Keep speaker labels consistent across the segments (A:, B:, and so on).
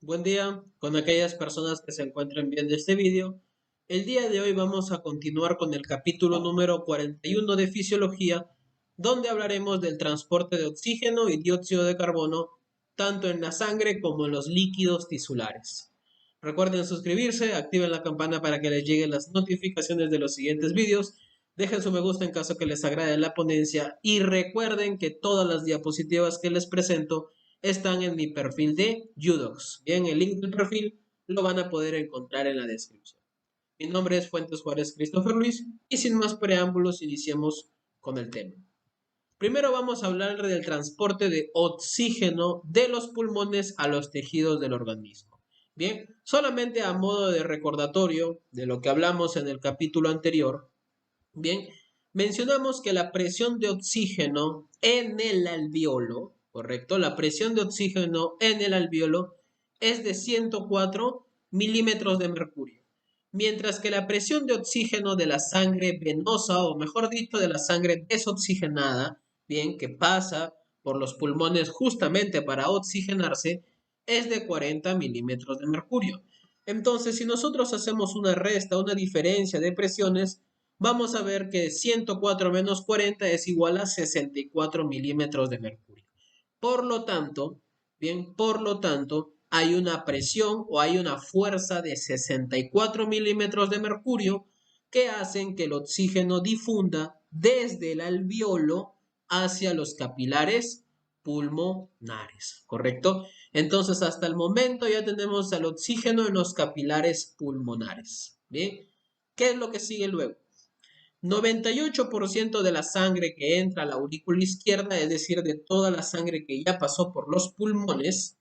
A: Buen día con aquellas personas que se encuentren viendo este vídeo. El día de hoy vamos a continuar con el capítulo número 41 de Fisiología, donde hablaremos del transporte de oxígeno y dióxido de carbono, tanto en la sangre como en los líquidos tisulares. Recuerden suscribirse, activen la campana para que les lleguen las notificaciones de los siguientes vídeos, dejen su me gusta en caso que les agrade la ponencia y recuerden que todas las diapositivas que les presento están en mi perfil de Udox. Bien, el link del perfil lo van a poder encontrar en la descripción. Mi nombre es Fuentes Juárez Christopher Luis y sin más preámbulos iniciemos con el tema. Primero vamos a hablar del transporte de oxígeno de los pulmones a los tejidos del organismo. Bien, solamente a modo de recordatorio de lo que hablamos en el capítulo anterior, bien, mencionamos que la presión de oxígeno en el alveolo, ¿correcto? La presión de oxígeno en el alveolo es de 104 milímetros de mercurio, mientras que la presión de oxígeno de la sangre venosa, o mejor dicho, de la sangre desoxigenada, bien, que pasa por los pulmones justamente para oxigenarse, es de 40 milímetros de mercurio. Entonces, si nosotros hacemos una resta, una diferencia de presiones, vamos a ver que 104 menos 40 es igual a 64 milímetros de mercurio. Por lo tanto, bien, por lo tanto, hay una presión o hay una fuerza de 64 milímetros de mercurio que hacen que el oxígeno difunda desde el alveolo hacia los capilares pulmonares, ¿correcto? Entonces, hasta el momento ya tenemos el oxígeno en los capilares pulmonares, ¿bien? ¿Qué es lo que sigue luego? 98% de la sangre que entra a la aurícula izquierda, es decir, de toda la sangre que ya pasó por los pulmones,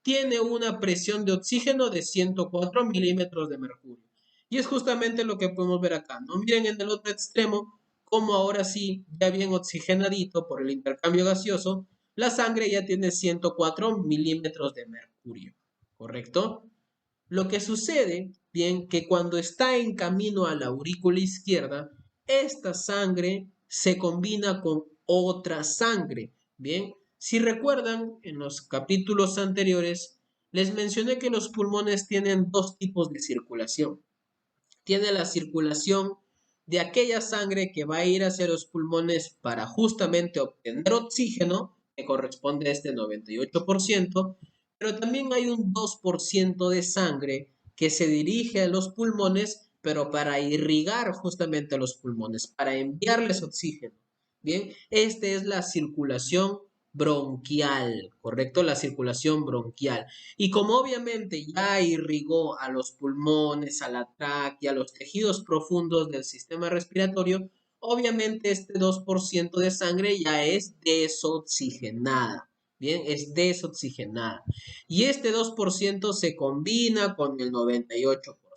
A: tiene una presión de oxígeno de 104 milímetros de mercurio. Y es justamente lo que podemos ver acá, ¿no? Miren en el otro extremo, como ahora sí, ya bien oxigenadito por el intercambio gaseoso, la sangre ya tiene 104 milímetros de mercurio, ¿correcto? Lo que sucede, bien, que cuando está en camino a la aurícula izquierda, esta sangre se combina con otra sangre, bien. Si recuerdan, en los capítulos anteriores, les mencioné que los pulmones tienen dos tipos de circulación. Tiene la circulación de aquella sangre que va a ir hacia los pulmones para justamente obtener oxígeno, que corresponde a este 98%, pero también hay un 2% de sangre que se dirige a los pulmones, pero para irrigar justamente a los pulmones, para enviarles oxígeno. Bien, esta es la circulación bronquial, ¿correcto? La circulación bronquial. Y como obviamente ya irrigó a los pulmones, a la tráquea, a los tejidos profundos del sistema respiratorio, obviamente este 2% de sangre ya es desoxigenada. Bien, es desoxigenada. Y este 2% se combina con el 98%.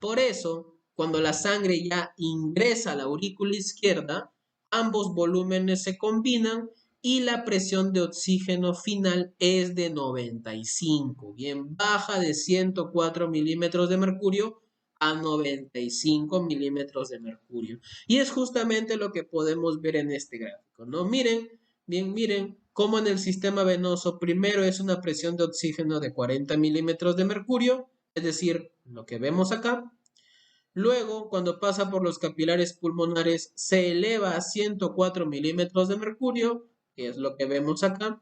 A: Por eso, cuando la sangre ya ingresa a la aurícula izquierda, ambos volúmenes se combinan y la presión de oxígeno final es de 95. Bien, baja de 104 milímetros de mercurio a 95 milímetros de mercurio. Y es justamente lo que podemos ver en este gráfico, ¿no? Miren, bien, miren cómo en el sistema venoso primero es una presión de oxígeno de 40 milímetros de mercurio, es decir, lo que vemos acá. Luego, cuando pasa por los capilares pulmonares, se eleva a 104 milímetros de mercurio, que es lo que vemos acá.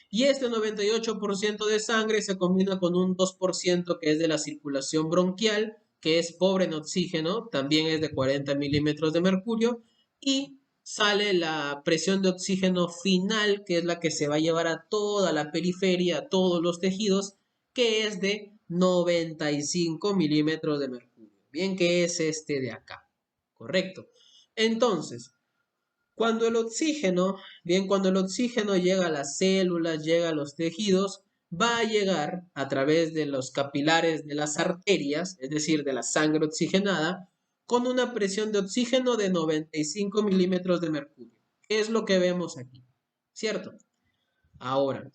A: Y este 98% de sangre se combina con un 2% que es de la circulación bronquial, que es pobre en oxígeno, también es de 40 milímetros de mercurio. Y sale la presión de oxígeno final, que es la que se va a llevar a toda la periferia, a todos los tejidos, que es de 95 milímetros de mercurio. Bien, que es este de acá. Correcto. Entonces, cuando el oxígeno llega a las células, llega a los tejidos, va a llegar a través de los capilares de las arterias, es decir, de la sangre oxigenada, con una presión de oxígeno de 95 milímetros de mercurio. ¿Qué es lo que vemos aquí? ¿Cierto? Ahora,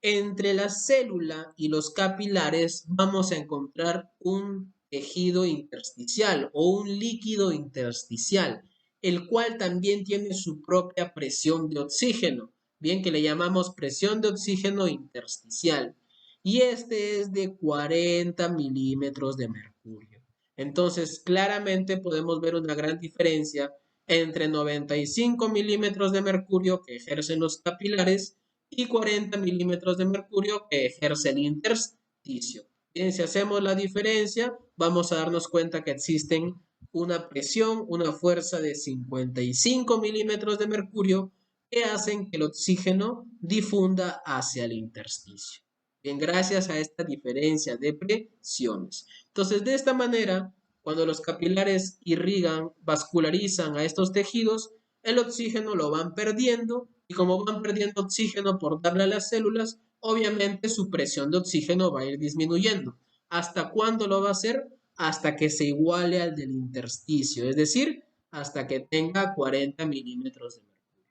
A: entre la célula y los capilares vamos a encontrar un tejido intersticial o un líquido intersticial, el cual también tiene su propia presión de oxígeno, bien que le llamamos presión de oxígeno intersticial. y este es de 40 milímetros de mercurio. Entonces, claramente podemos ver una gran diferencia entre 95 milímetros de mercurio que ejercen los capilares y 40 milímetros de mercurio que ejerce el intersticio. Bien, si hacemos la diferencia, vamos a darnos cuenta que existen una presión, una fuerza de 55 milímetros de mercurio que hacen que el oxígeno difunda hacia el intersticio. Bien, gracias a esta diferencia de presiones. Entonces, de esta manera, cuando los capilares irrigan, vascularizan a estos tejidos, el oxígeno lo van perdiendo y como van perdiendo oxígeno por darle a las células, obviamente su presión de oxígeno va a ir disminuyendo. ¿Hasta cuándo lo va a hacer? Hasta que se iguale al del intersticio, es decir, hasta que tenga 40 milímetros de mercurio.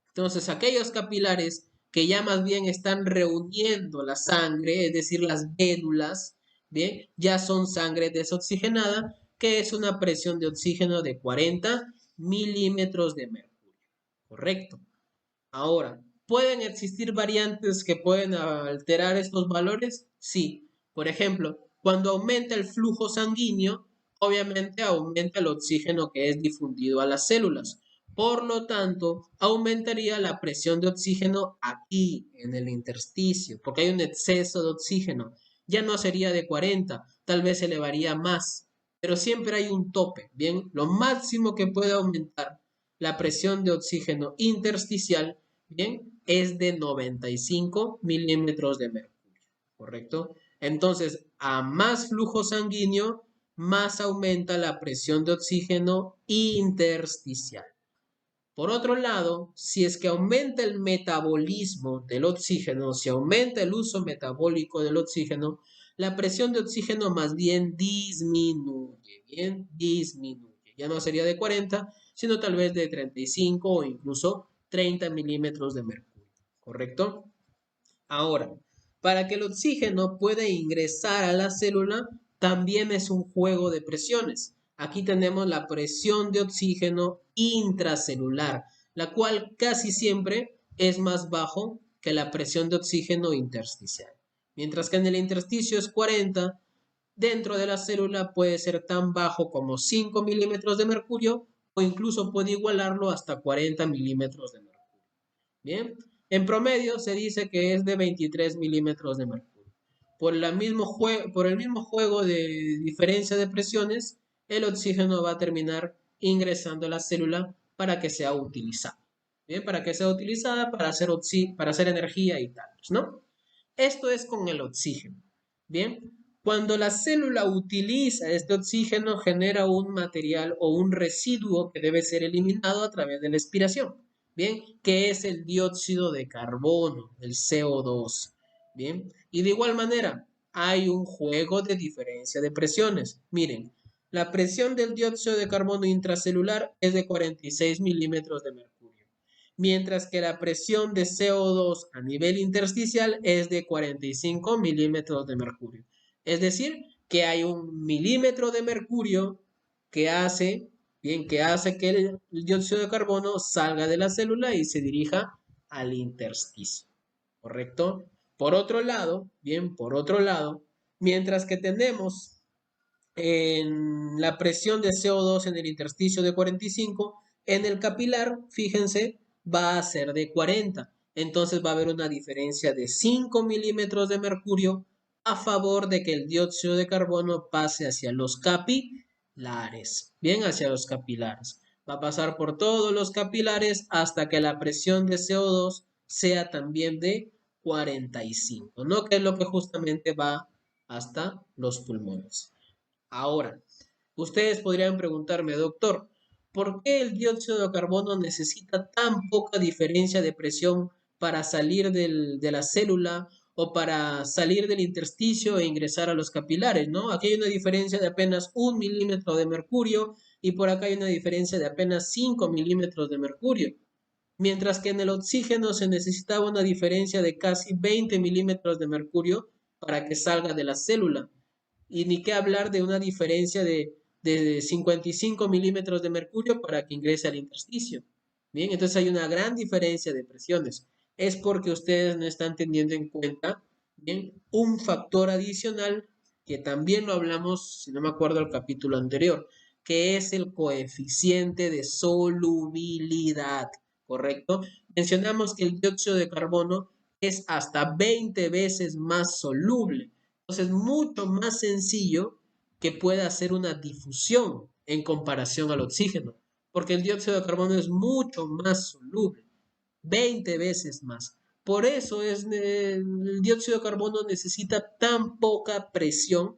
A: Entonces, aquellos capilares que ya más bien están reuniendo la sangre, es decir, las vénulas, ¿bien? Ya son sangre desoxigenada, que es una presión de oxígeno de 40 milímetros de mercurio. ¿Correcto? Ahora, ¿pueden existir variantes que pueden alterar estos valores? Sí. Por ejemplo, cuando aumenta el flujo sanguíneo, obviamente aumenta el oxígeno que es difundido a las células. Por lo tanto, aumentaría la presión de oxígeno aquí, en el intersticio, porque hay un exceso de oxígeno. Ya no sería de 40, tal vez se elevaría más, pero siempre hay un tope, ¿bien? Lo máximo que puede aumentar la presión de oxígeno intersticial, bien, es de 95 milímetros de mercurio, ¿correcto? Entonces, a más flujo sanguíneo, más aumenta la presión de oxígeno intersticial. Por otro lado, si es que aumenta el metabolismo del oxígeno, si aumenta el uso metabólico del oxígeno, la presión de oxígeno más bien disminuye, bien, disminuye. Ya no sería de 40, sino tal vez de 35 o incluso 30 milímetros de mercurio, ¿correcto? Ahora, para que el oxígeno pueda ingresar a la célula, también es un juego de presiones. Aquí tenemos la presión de oxígeno intracelular, la cual casi siempre es más bajo que la presión de oxígeno intersticial. Mientras que en el intersticio es 40, dentro de la célula puede ser tan bajo como 5 milímetros de mercurio o incluso puede igualarlo hasta 40 milímetros de mercurio. Bien, en promedio se dice que es de 23 milímetros de mercurio. Por el mismo juego de diferencia de presiones, el oxígeno va a terminar ingresando a la célula para que sea utilizada. Bien, para que sea utilizada para hacer energía y tal, ¿no? Esto es con el oxígeno. Bien, cuando la célula utiliza este oxígeno, genera un material o un residuo que debe ser eliminado a través de la expiración. Bien, que es el dióxido de carbono, el CO2. Bien, y de igual manera, hay un juego de diferencia de presiones. Miren, la presión del dióxido de carbono intracelular es de 46 milímetros de mercurio, mientras que la presión de CO2 a nivel intersticial es de 45 milímetros de mercurio. Es decir, que hay un milímetro de mercurio que hace, bien, que hace que el dióxido de carbono salga de la célula y se dirija al intersticio, ¿correcto? Por otro lado, bien, por otro lado, mientras que tenemos en la presión de CO2 en el intersticio de 45, en el capilar, fíjense, va a ser de 40. Entonces va a haber una diferencia de 5 milímetros de mercurio a favor de que el dióxido de carbono pase hacia los capilares. Bien, hacia los capilares. Va a pasar por todos los capilares hasta que la presión de CO2 sea también de 45, ¿no? Que es lo que justamente va hasta los pulmones. Ahora, ustedes podrían preguntarme, doctor, ¿por qué el dióxido de carbono necesita tan poca diferencia de presión para salir de la célula o para salir del intersticio e ingresar a los capilares, ¿no? Aquí hay una diferencia de apenas 1 milímetro de mercurio y por acá hay una diferencia de apenas 5 milímetros de mercurio. Mientras que en el oxígeno se necesitaba una diferencia de casi 20 milímetros de mercurio para que salga de la célula. Y ni qué hablar de una diferencia de 55 milímetros de mercurio para que ingrese al intersticio. Bien, entonces hay una gran diferencia de presiones. Es porque ustedes no están teniendo en cuenta Bien, un factor adicional que también lo hablamos, si no me acuerdo, el capítulo anterior, que es el coeficiente de solubilidad, ¿correcto? Mencionamos que el dióxido de carbono es hasta 20 veces más soluble. Entonces, mucho más sencillo que pueda hacer una difusión en comparación al oxígeno, porque el dióxido de carbono es mucho más soluble, 20 veces más. Por eso el dióxido de carbono necesita tan poca presión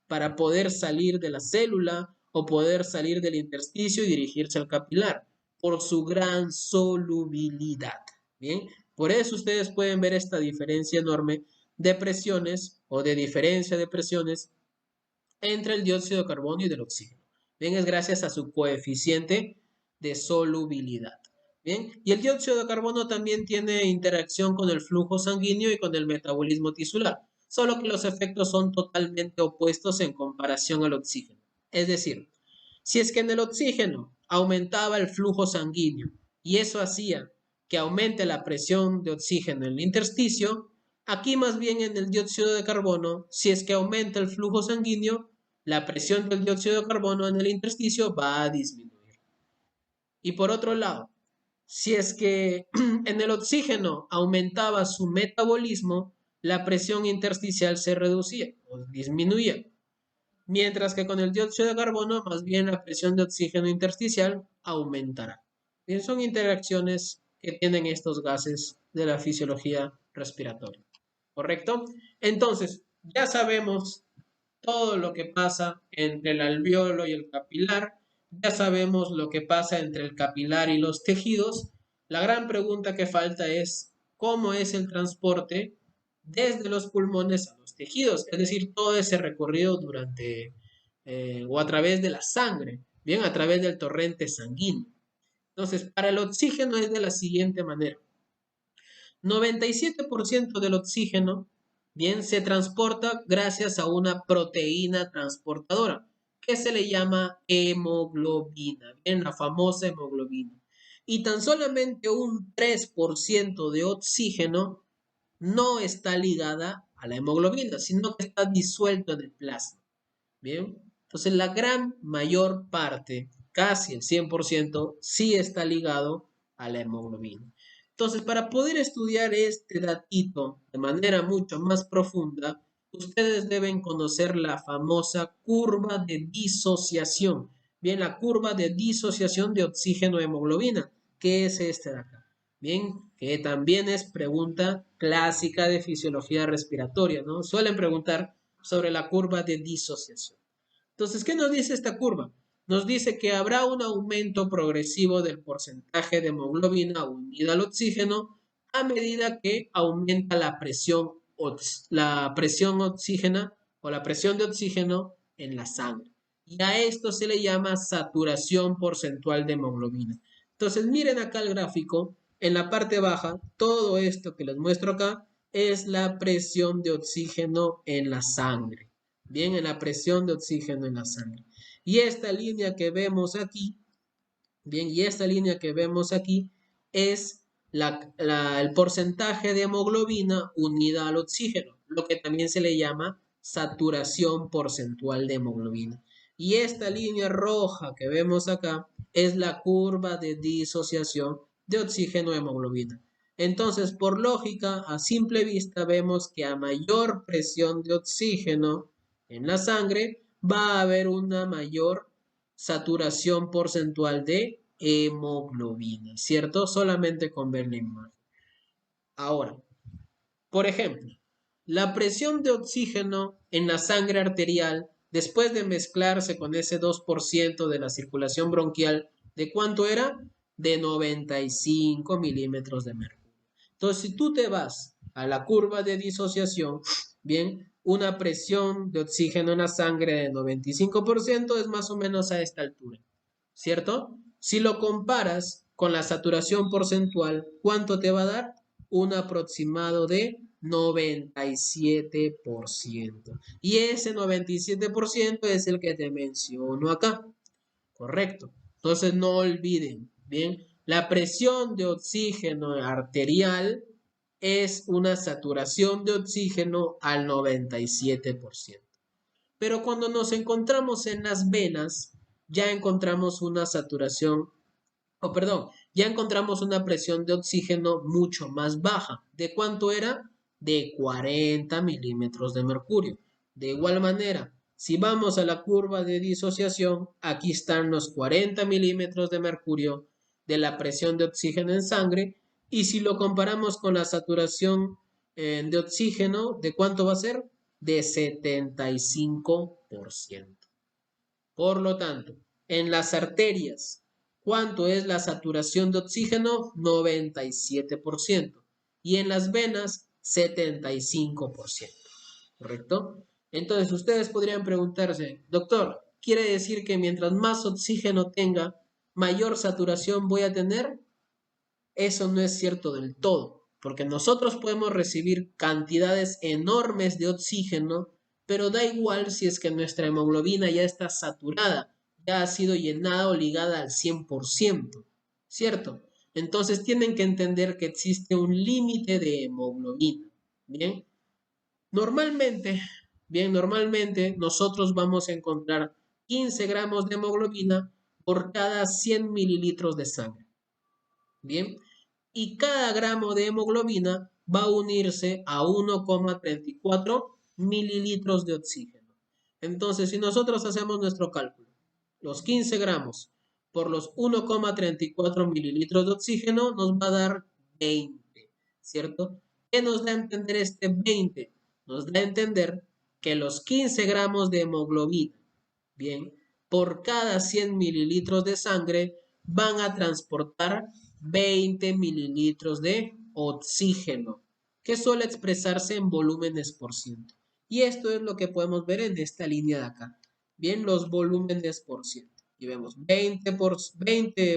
A: para poder salir de la célula o poder salir del intersticio y dirigirse al capilar, por su gran solubilidad. Bien, por eso ustedes pueden ver esta diferencia enorme de presiones o de diferencia de presiones entre el dióxido de carbono y del oxígeno. Bien, es gracias a su coeficiente de solubilidad. Bien, y el dióxido de carbono también tiene interacción con el flujo sanguíneo y con el metabolismo tisular, solo que los efectos son totalmente opuestos en comparación al oxígeno. Es decir, si es que en el oxígeno aumentaba el flujo sanguíneo y eso hacía que aumente la presión de oxígeno en el intersticio, aquí más bien en el dióxido de carbono, si es que aumenta el flujo sanguíneo, la presión del dióxido de carbono en el intersticio va a disminuir. Y por otro lado, si es que en el oxígeno aumentaba su metabolismo, la presión intersticial se reducía o disminuía. Mientras que con el dióxido de carbono, más bien la presión de oxígeno intersticial aumentará. Bien, son interacciones que tienen estos gases de la fisiología respiratoria. ¿Correcto? Entonces, ya sabemos todo lo que pasa entre el alveolo y el capilar, ya sabemos lo que pasa entre el capilar y los tejidos. La gran pregunta que falta es cómo es el transporte desde los pulmones a los tejidos, es decir, todo ese recorrido durante o a través de la sangre, bien, a través del torrente sanguíneo. Entonces, para el oxígeno es de la siguiente manera. 97% del oxígeno, bien, se transporta gracias a una proteína transportadora, que se le llama hemoglobina, bien, la famosa hemoglobina. Y tan solamente un 3% de oxígeno no está ligada a la hemoglobina, sino que está disuelto en el plasma. Bien, entonces la gran mayor parte, casi el 100%, sí está ligado a la hemoglobina. Entonces, para poder estudiar este datito de manera mucho más profunda, ustedes deben conocer la famosa curva de disociación. Bien, la curva de disociación de oxígeno-hemoglobina, que es este de acá. Bien, que también es pregunta clásica de fisiología respiratoria, ¿no? Suelen preguntar sobre la curva de disociación. Entonces, ¿qué nos dice esta curva? Nos dice que habrá un aumento progresivo del porcentaje de hemoglobina unida al oxígeno a medida que aumenta la presión oxígena o la presión de oxígeno en la sangre. Y a esto se le llama saturación porcentual de hemoglobina. Entonces, miren acá el gráfico. En la parte baja, todo esto que les muestro acá es la presión de oxígeno en la sangre. Bien, en la presión de oxígeno en la sangre. Y esta línea que vemos aquí, bien, y esta línea que vemos aquí es el porcentaje de hemoglobina unida al oxígeno, lo que también se le llama saturación porcentual de hemoglobina. Y esta línea roja que vemos acá es la curva de disociación de oxígeno-hemoglobina. Entonces, por lógica, a simple vista vemos que a mayor presión de oxígeno en la sangre va a haber una mayor saturación porcentual de hemoglobina, ¿cierto? Solamente con ver la imagen. Ahora, por ejemplo, la presión de oxígeno en la sangre arterial, después de mezclarse con ese 2% de la circulación bronquial, ¿de cuánto era? De 95 milímetros de mercurio. Entonces, si tú te vas a la curva de disociación, bien, una presión de oxígeno en la sangre de 95% es más o menos a esta altura, ¿cierto? Si lo comparas con la saturación porcentual, ¿cuánto te va a dar? Un aproximado de 97%. Y ese 97% es el que te menciono acá. Correcto. Entonces no olviden, bien, la presión de oxígeno arterial es una saturación de oxígeno al 97%. Pero cuando nos encontramos en las venas, ya encontramos una saturación, ya encontramos una presión de oxígeno mucho más baja. ¿De cuánto era? De 40 milímetros de mercurio. De igual manera, si vamos a la curva de disociación, aquí están los 40 milímetros de mercurio de la presión de oxígeno en sangre. Y si lo comparamos con la saturación de oxígeno, ¿de cuánto va a ser? De 75%. Por lo tanto, en las arterias, ¿cuánto es la saturación de oxígeno? 97%. Y en las venas, 75%. ¿Correcto? Entonces, ustedes podrían preguntarse, doctor, ¿quiere decir que mientras más oxígeno tenga, mayor saturación voy a tener? Eso no es cierto del todo, porque nosotros podemos recibir cantidades enormes de oxígeno, pero da igual si es que nuestra hemoglobina ya está saturada, ya ha sido llenada o ligada al 100%, ¿cierto? Entonces tienen que entender que existe un límite de hemoglobina, ¿bien? Normalmente, normalmente nosotros vamos a encontrar 15 gramos de hemoglobina por cada 100 mililitros de sangre, ¿bien? Y cada gramo de hemoglobina va a unirse a 1,34 mililitros de oxígeno. Entonces, si nosotros hacemos nuestro cálculo, los 15 gramos por los 1,34 mililitros de oxígeno nos va a dar 20, ¿cierto? ¿Qué nos da a entender este 20? Nos da a entender que los 15 gramos de hemoglobina, bien, por cada 100 mililitros de sangre van a transportar 20 mililitros de oxígeno, que suele expresarse en volúmenes por ciento. Y esto es lo que podemos ver en esta línea de acá. Bien, los volúmenes por ciento. Y vemos 20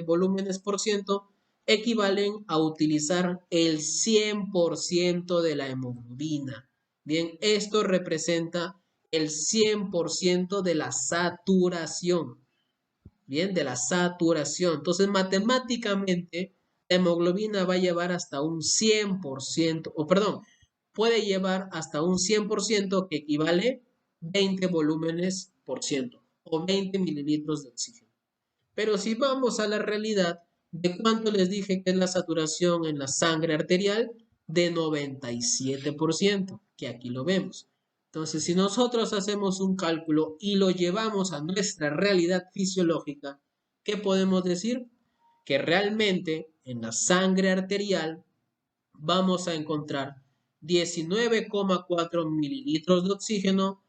A: volúmenes por ciento equivalen a utilizar el 100% de la hemoglobina. Bien, esto representa el 100% de la saturación. Bien, de la saturación. Entonces, matemáticamente, la hemoglobina va a llevar hasta un 100%, o perdón, puede llevar hasta un 100% que equivale 20 volúmenes por ciento o 20 mililitros de oxígeno. Pero si vamos a la realidad, ¿de cuánto les dije que es la saturación en la sangre arterial? De 97%, que aquí lo vemos. Entonces, si nosotros hacemos un cálculo y lo llevamos a nuestra realidad fisiológica, ¿qué podemos decir? Que realmente en la sangre arterial vamos a encontrar 19,4 mililitros de oxígeno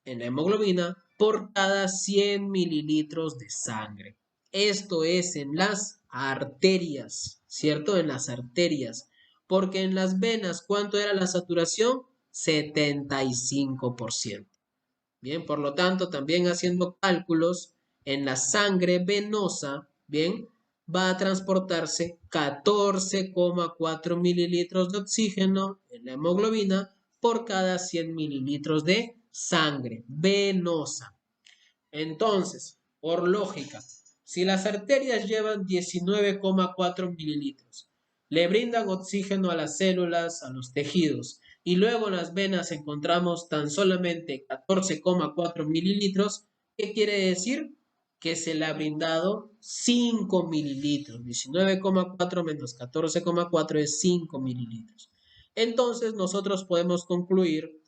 A: en la hemoglobina por cada 100 mililitros de sangre. Esto es en las arterias, ¿cierto? En las arterias. Porque en las venas, ¿cuánto era la saturación? 75%. Bien, por lo tanto, también haciendo cálculos, en la sangre venosa, bien, va a transportarse 14,4 mililitros de oxígeno en la hemoglobina por cada 100 mililitros de sangre venosa. Entonces, por lógica, si las arterias llevan 19,4 mililitros, le brindan oxígeno a las células, a los tejidos, y luego en las venas encontramos tan solamente 14,4 mililitros, ¿qué quiere decir? Que se le ha brindado 5 mililitros. 19,4 menos 14,4 es 5 mililitros. Entonces nosotros podemos concluir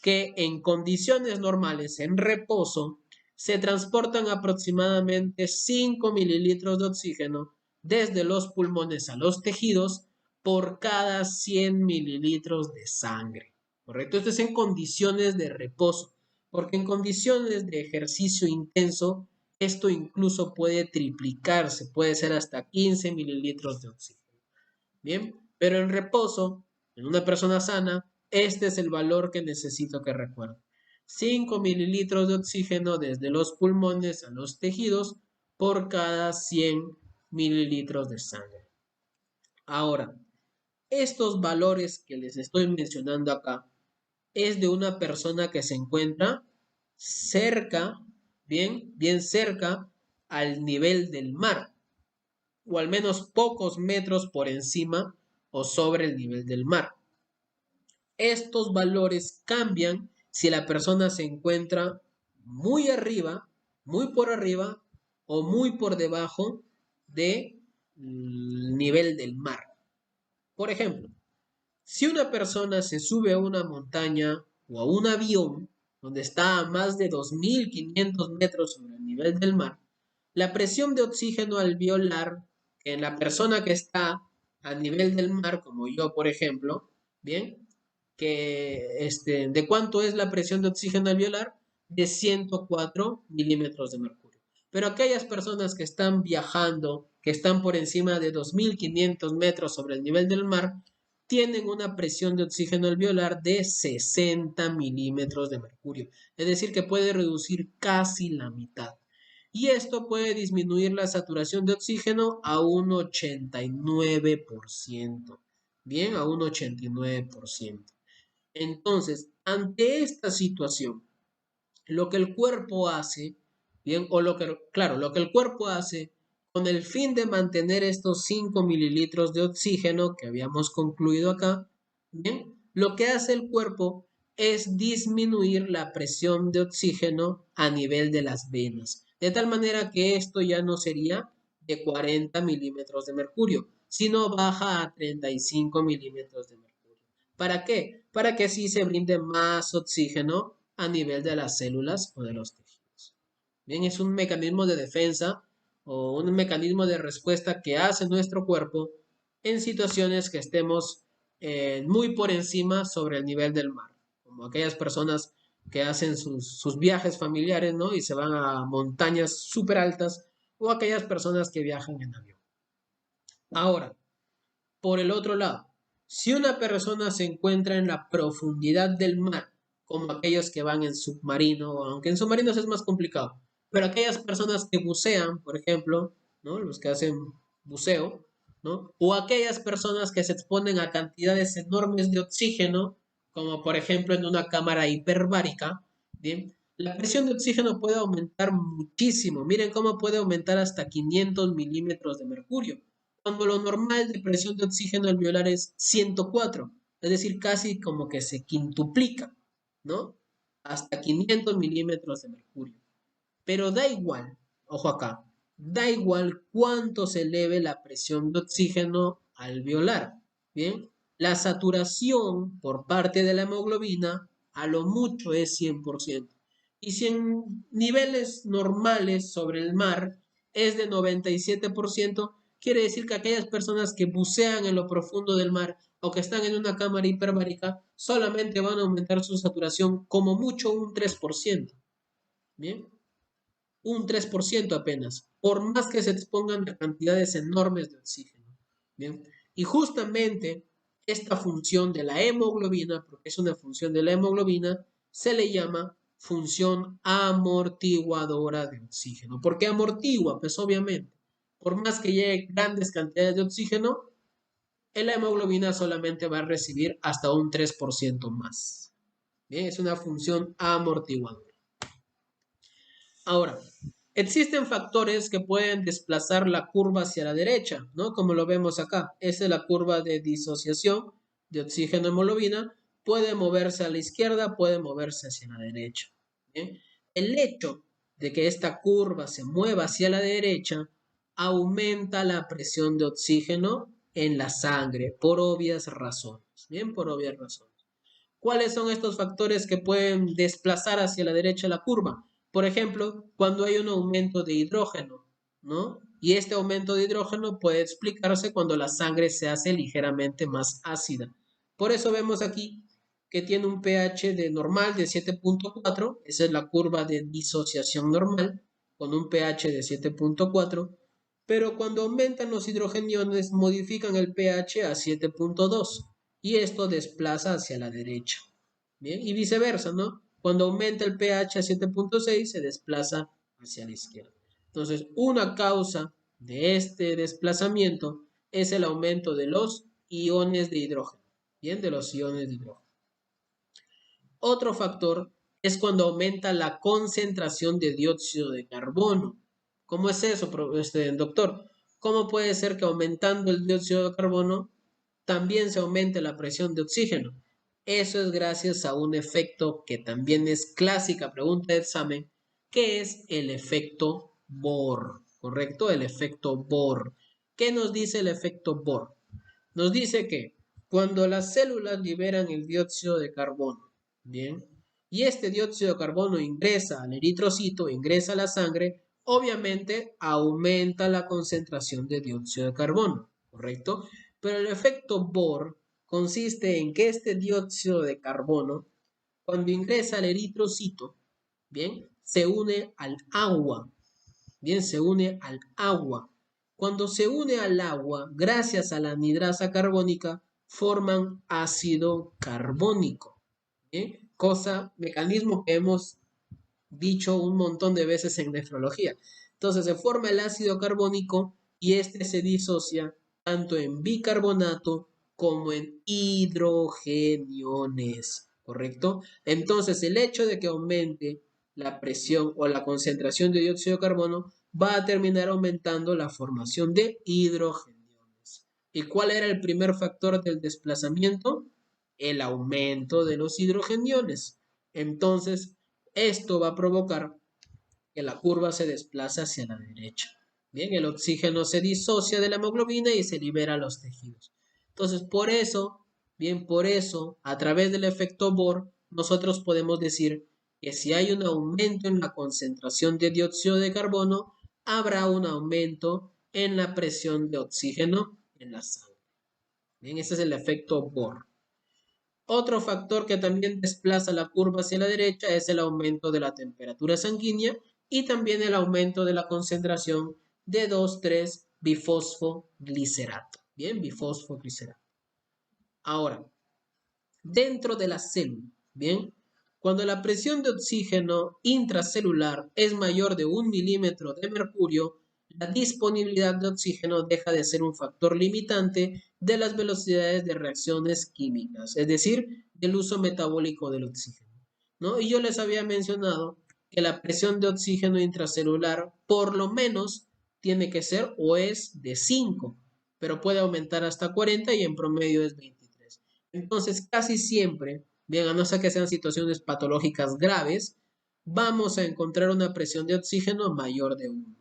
A: que en condiciones normales, en reposo, se transportan aproximadamente 5 mililitros de oxígeno desde los pulmones a los tejidos por cada 100 mililitros de sangre. ¿Correcto? Esto es en condiciones de reposo, porque en condiciones de ejercicio intenso, esto incluso puede triplicarse, puede ser hasta 15 mililitros de oxígeno. Bien, pero en reposo, en una persona sana, este es el valor que necesito que recuerden. 5 mililitros de oxígeno desde los pulmones a los tejidos por cada 100 mililitros de sangre. Ahora, estos valores que les estoy mencionando acá es de una persona que se encuentra cerca, bien cerca al nivel del mar, o al menos pocos metros por encima o sobre el nivel del mar. Estos valores cambian si la persona se encuentra muy arriba, muy por arriba o muy por debajo del nivel del mar. Por ejemplo, si una persona se sube a una montaña o a un avión donde está a más de 2.500 metros sobre el nivel del mar, la presión de oxígeno alveolar en la persona que está a nivel del mar, como yo, por ejemplo, bien, ¿de cuánto es la presión de oxígeno alveolar? De 104 milímetros de mercurio. Pero aquellas personas que están viajando, que están por encima de 2.500 metros sobre el nivel del mar, tienen una presión de oxígeno alveolar de 60 milímetros de mercurio. Es decir, que puede reducir casi la mitad. Y esto puede disminuir la saturación de oxígeno a un 89%. Bien, a un 89%. Entonces, ante esta situación, lo que el cuerpo hace, bien, o lo que el cuerpo hace con el fin de mantener estos 5 mililitros de oxígeno que habíamos concluido acá, bien, lo que hace el cuerpo es disminuir la presión de oxígeno a nivel de las venas, de tal manera que esto ya no sería de 40 milímetros de mercurio, sino baja a 35 milímetros de mercurio. ¿Para qué? Para que así se brinde más oxígeno a nivel de las células o de los tejidos. Bien, es un mecanismo de defensa o un mecanismo de respuesta que hace nuestro cuerpo en situaciones que estemos muy por encima sobre el nivel del mar, como aquellas personas que hacen sus viajes familiares, ¿no? Y se van a montañas súper altas, o aquellas personas que viajan en avión. Ahora, por el otro lado, si una persona se encuentra en la profundidad del mar, como aquellos que van en submarino, aunque en submarinos es más complicado, pero aquellas personas que bucean, por ejemplo, ¿no? Los que hacen buceo, ¿no? O aquellas personas que se exponen a cantidades enormes de oxígeno, como por ejemplo en una cámara hiperbárica, ¿bien? La presión de oxígeno puede aumentar muchísimo. Miren cómo puede aumentar hasta 500 milímetros de mercurio, cuando lo normal de presión de oxígeno alveolar es 104, es decir, casi como que se quintuplica, ¿no? Hasta 500 milímetros de mercurio. Pero da igual, ojo acá, da igual cuánto se eleve la presión de oxígeno alveolar, ¿bien? La saturación por parte de la hemoglobina a lo mucho es 100%. Y si en niveles normales sobre el mar es de 97%, quiere decir que aquellas personas que bucean en lo profundo del mar o que están en una cámara hiperbárica solamente van a aumentar su saturación como mucho un 3%. ¿Bien? Un 3% apenas, por más que se expongan a cantidades enormes de oxígeno. ¿Bien? Y justamente esta función de la hemoglobina, porque es una función de la hemoglobina, se le llama función amortiguadora de oxígeno. ¿Por qué amortigua? Pues obviamente, por más que llegue grandes cantidades de oxígeno, la hemoglobina solamente va a recibir hasta un 3% más. Bien, es una función amortiguadora. Ahora, existen factores que pueden desplazar la curva hacia la derecha, ¿no? Como lo vemos acá. Esa es la curva de disociación de oxígeno hemoglobina. Puede moverse a la izquierda, puede moverse hacia la derecha. ¿Bien? El hecho de que esta curva se mueva hacia la derecha aumenta la presión de oxígeno en la sangre por obvias razones. Bien, por obvias razones. ¿Cuáles son estos factores que pueden desplazar hacia la derecha la curva? Por ejemplo, cuando hay un aumento de hidrógeno, ¿no? Y este aumento de hidrógeno puede explicarse cuando la sangre se hace ligeramente más ácida. Por eso vemos aquí que tiene un pH de normal de 7.4, esa es la curva de disociación normal, con un pH de 7.4, pero cuando aumentan los hidrogeniones modifican el pH a 7.2 y esto desplaza hacia la derecha. Bien, y viceversa, ¿no? Cuando aumenta el pH a 7.6 se desplaza hacia la izquierda. Entonces, una causa de este desplazamiento es el aumento de los iones de hidrógeno. Bien, de los iones de hidrógeno. Otro factor es cuando aumenta la concentración de dióxido de carbono. ¿Cómo es eso, doctor? ¿Cómo puede ser que aumentando el dióxido de carbono también se aumenta la presión de oxígeno. Eso es gracias a un efecto que también es clásica pregunta de examen, que es el efecto Bohr, ¿correcto? El efecto Bohr. ¿Qué nos dice el efecto Bohr? Nos dice que cuando las células liberan el dióxido de carbono, ¿bien? Y este dióxido de carbono ingresa al eritrocito, ingresa a la sangre, obviamente aumenta la concentración de dióxido de carbono, ¿correcto? Pero el efecto Bohr consiste en que este dióxido de carbono, cuando ingresa al eritrocito, ¿bien? Se une al agua, ¿bien? Se une al agua. Cuando se une al agua, gracias a la anhidrasa carbónica, forman ácido carbónico, ¿bien? Mecanismo que hemos dicho un montón de veces en nefrología. Entonces se forma el ácido carbónico y este se disocia tanto en bicarbonato como en hidrogeniones, ¿correcto? Entonces el hecho de que aumente la presión o la concentración de dióxido de carbono va a terminar aumentando la formación de hidrogeniones. ¿Y cuál era el primer factor del desplazamiento? El aumento de los hidrogeniones. Entonces, esto va a provocar que la curva se desplace hacia la derecha. Bien, el oxígeno se disocia de la hemoglobina y se libera a los tejidos. Entonces, por eso, bien, por eso, a través del efecto Bohr, nosotros podemos decir que si hay un aumento en la concentración de dióxido de carbono, habrá un aumento en la presión de oxígeno en la sangre. Bien, ese es el efecto Bohr. Otro factor que también desplaza la curva hacia la derecha es el aumento de la temperatura sanguínea y también el aumento de la concentración de 2,3-bifosfoglicerato. Bien, bifosfoglicerato. Ahora, dentro de la célula, bien, cuando la presión de oxígeno intracelular es mayor de 1 milímetro de mercurio, la disponibilidad de oxígeno deja de ser un factor limitante de las velocidades de reacciones químicas, es decir, del uso metabólico del oxígeno, ¿no? Y yo les había mencionado que la presión de oxígeno intracelular por lo menos tiene que ser o es de 5, pero puede aumentar hasta 40 y en promedio es 23. Entonces, casi siempre, bien, a no ser que sean situaciones patológicas graves, vamos a encontrar una presión de oxígeno mayor de 1.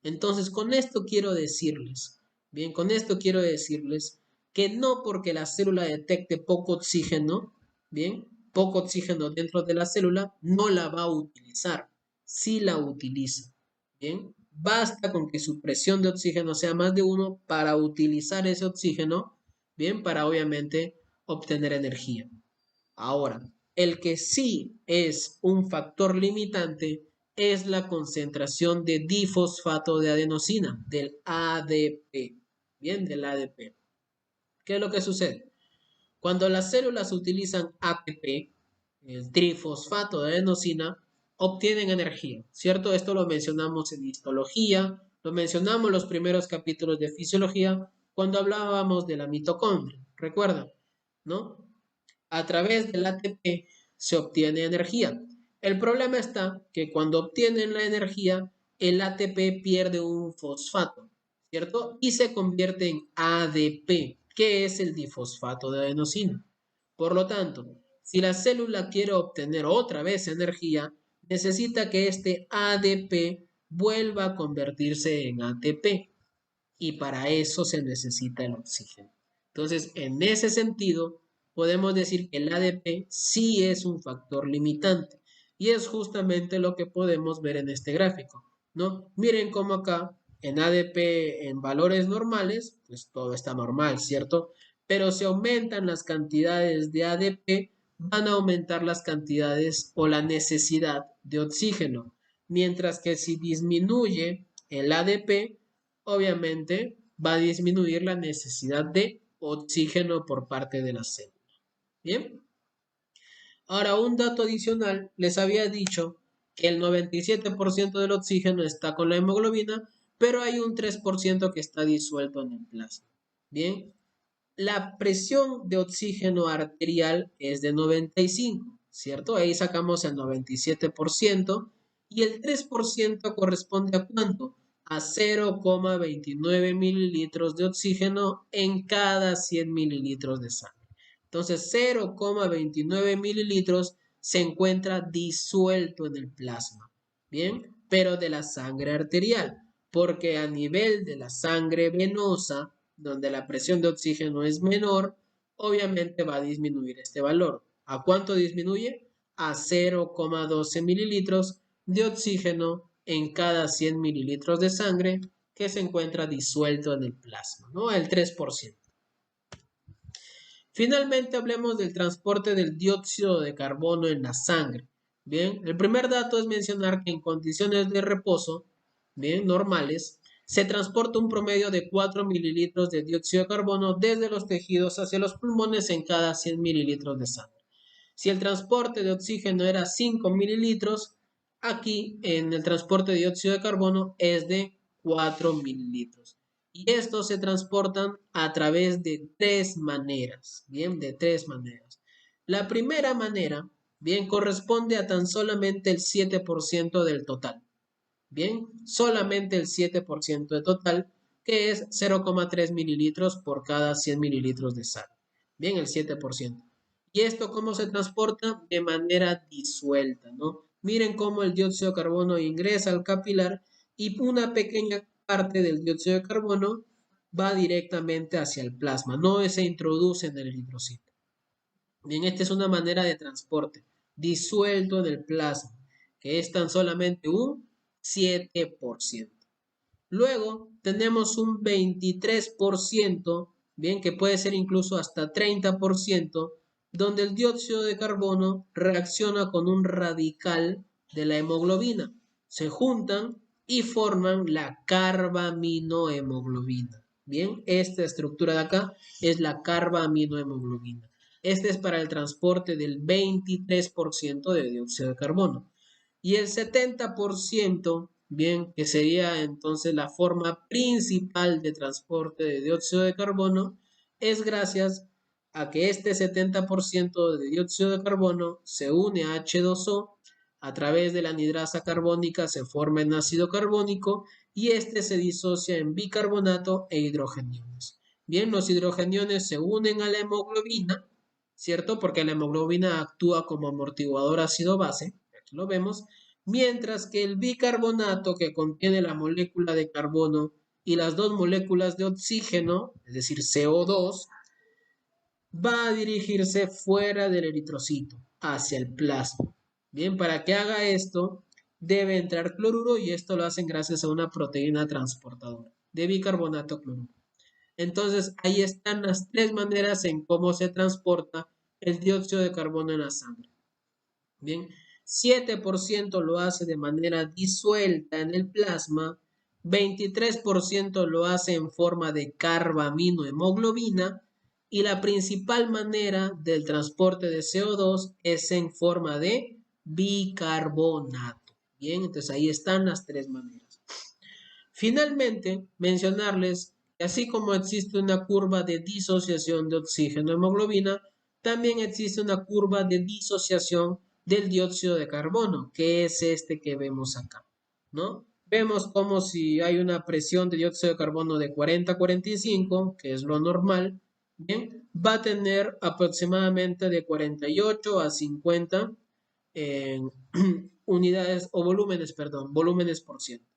A: Entonces, con esto quiero decirles, bien, con esto quiero decirles que no porque la célula detecte poco oxígeno, bien, poco oxígeno dentro de la célula, no la va a utilizar. Sí la utiliza, bien. Basta con que su presión de oxígeno sea más de 1 para utilizar ese oxígeno, bien, para obviamente obtener energía. Ahora, el que sí es un factor limitante es la concentración de difosfato de adenosina, del ADP. Bien, del ADP. ¿Qué es lo que sucede? Cuando las células utilizan ATP, el trifosfato de adenosina, obtienen energía, ¿cierto? Esto lo mencionamos en histología, lo mencionamos en los primeros capítulos de fisiología cuando hablábamos de la mitocondria, ¿recuerdan? ¿No? A través del ATP se obtiene energía. El problema está que cuando obtienen la energía, el ATP pierde un fosfato, ¿cierto? Y se convierte en ADP, que es el difosfato de adenosina. Por lo tanto, si la célula quiere obtener otra vez energía, necesita que este ADP vuelva a convertirse en ATP. Y para eso se necesita el oxígeno. Entonces, en ese sentido, podemos decir que el ADP sí es un factor limitante. Y es justamente lo que podemos ver en este gráfico, ¿no? Miren cómo acá en ADP en valores normales, pues todo está normal, ¿cierto? Pero si aumentan las cantidades de ADP, van a aumentar las cantidades o la necesidad de oxígeno. Mientras que si disminuye el ADP, obviamente va a disminuir la necesidad de oxígeno por parte de la célula. Bien. Ahora, un dato adicional, les había dicho que el 97% del oxígeno está con la hemoglobina, pero hay un 3% que está disuelto en el plasma. Bien. La presión de oxígeno arterial es de 95, ¿cierto? Ahí sacamos el 97% y el 3% corresponde a ¿cuánto? a 0,29 mililitros de oxígeno en cada 100 mililitros de sangre. Entonces, 0,29 mililitros se encuentra disuelto en el plasma, ¿bien? Pero de la sangre arterial, porque a nivel de la sangre venosa, donde la presión de oxígeno es menor, obviamente va a disminuir este valor. ¿A cuánto disminuye? A 0,12 mililitros de oxígeno en cada 100 mililitros de sangre que se encuentra disuelto en el plasma, ¿no? El 3%. Finalmente, hablemos del transporte del dióxido de carbono en la sangre. Bien, el primer dato es mencionar que en condiciones de reposo, bien, normales, se transporta un promedio de 4 mililitros de dióxido de carbono desde los tejidos hacia los pulmones en cada 100 mililitros de sangre. Si el transporte de oxígeno era 5 mililitros, aquí en el transporte de dióxido de carbono es de 4 mililitros. Y estos se transportan a través de tres maneras, bien, de tres maneras. La primera manera, bien, corresponde a tan solamente el 7% del total. Bien, solamente el 7% de total, que es 0,3 mililitros por cada 100 mililitros de sal. Bien, el 7%. ¿Y esto cómo se transporta? De manera disuelta, ¿no? Miren cómo el dióxido de carbono ingresa al capilar y una pequeña parte del dióxido de carbono va directamente hacia el plasma, no se introduce en el eritrocito. Bien, esta es una manera de transporte disuelto en el plasma, que es tan solamente un 7%. Luego tenemos un 23%, bien, que puede ser incluso hasta 30%, donde el dióxido de carbono reacciona con un radical de la hemoglobina. Se juntan y forman la carbaminohemoglobina. Bien, esta estructura de acá es la carbaminohemoglobina. Este es para el transporte del 23% de dióxido de carbono. Y el 70%, bien, que sería entonces la forma principal de transporte de dióxido de carbono, es gracias a que este 70% de dióxido de carbono se une a H2O, a través de la anhidrasa carbónica se forma en ácido carbónico y este se disocia en bicarbonato e hidrogeniones. Bien, los hidrogeniones se unen a la hemoglobina, ¿cierto? Porque la hemoglobina actúa como amortiguador ácido-base, aquí lo vemos, mientras que el bicarbonato que contiene la molécula de carbono y las dos moléculas de oxígeno, es decir, CO2, va a dirigirse fuera del eritrocito, hacia el plasma. Bien, para que haga esto, debe entrar cloruro y esto lo hacen gracias a una proteína transportadora de bicarbonato cloruro. Entonces, ahí están las tres maneras en cómo se transporta el dióxido de carbono en la sangre. Bien, 7% lo hace de manera disuelta en el plasma, 23% lo hace en forma de carbaminohemoglobina y la principal manera del transporte de CO2 es en forma de bicarbonato. Bien, entonces ahí están las tres maneras. Finalmente, mencionarles que así como existe una curva de disociación de oxígeno-hemoglobina, también existe una curva de disociación del dióxido de carbono, que es este que vemos acá, ¿no? Vemos como si hay una presión de dióxido de carbono de 40 a 45, que es lo normal, ¿bien? Va a tener aproximadamente de 48 a 50 unidades o volúmenes, perdón, volúmenes por ciento,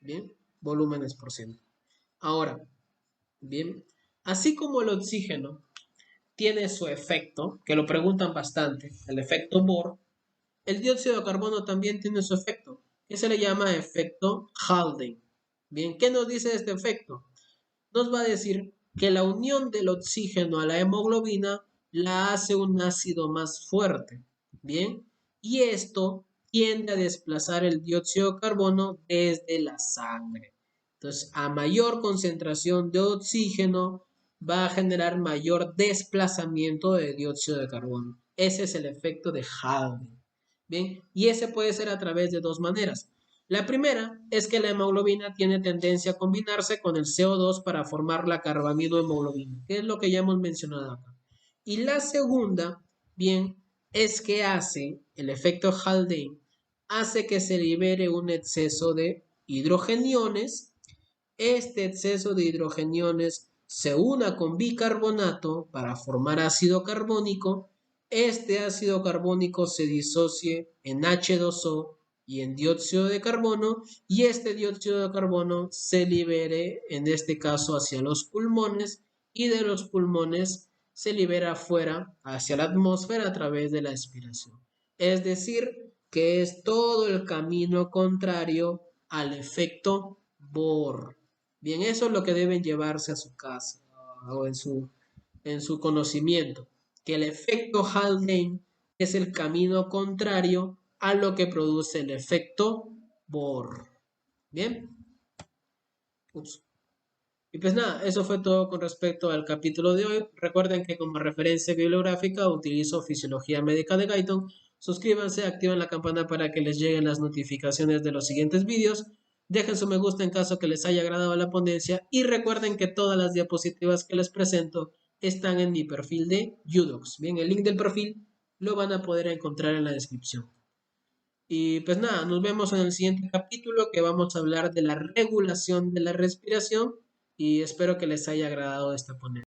A: ¿bien? Volúmenes por ciento. Ahora, bien, así como el oxígeno tiene su efecto, que lo preguntan bastante, el efecto Bohr, el dióxido de carbono también tiene su efecto, que se le llama efecto Haldane. Bien, ¿qué nos dice este efecto? Nos va a decir que la unión del oxígeno a la hemoglobina la hace un ácido más fuerte. Bien, y esto tiende a desplazar el dióxido de carbono desde la sangre. Entonces, a mayor concentración de oxígeno, va a generar mayor desplazamiento de dióxido de carbono. Ese es el efecto de Haldane. Bien, y ese puede ser a través de dos maneras. La primera es que la hemoglobina tiene tendencia a combinarse con el CO2 para formar la carbaminohemoglobina, que es lo que ya hemos mencionado acá. Y la segunda, bien, es que hace, el efecto Haldane, hace que se libere un exceso de hidrogeniones, este exceso de hidrogeniones se una con bicarbonato para formar ácido carbónico, este ácido carbónico se disocie en H2O y en dióxido de carbono, y este dióxido de carbono se libere, en este caso, hacia los pulmones, y de los pulmones se libera afuera, hacia la atmósfera, a través de la expiración. Es decir, que es todo el camino contrario al efecto Bohr. Bien, eso es lo que deben llevarse a su casa o en su conocimiento, que el efecto Haldane es el camino contrario a lo que produce el efecto Bohr. Bien. Ups. Y pues nada, eso fue todo con respecto al capítulo de hoy. Recuerden que como referencia bibliográfica utilizo Fisiología Médica de Guyton. Suscríbanse, activen la campana para que les lleguen las notificaciones de los siguientes vídeos. Dejen su me gusta en caso que les haya agradado la ponencia. Y recuerden que todas las diapositivas que les presento están en mi perfil de Udox. Bien, el link del perfil lo van a poder encontrar en la descripción. Y pues nada, nos vemos en el siguiente capítulo que vamos a hablar de la regulación de la respiración y espero que les haya agradado esta ponencia.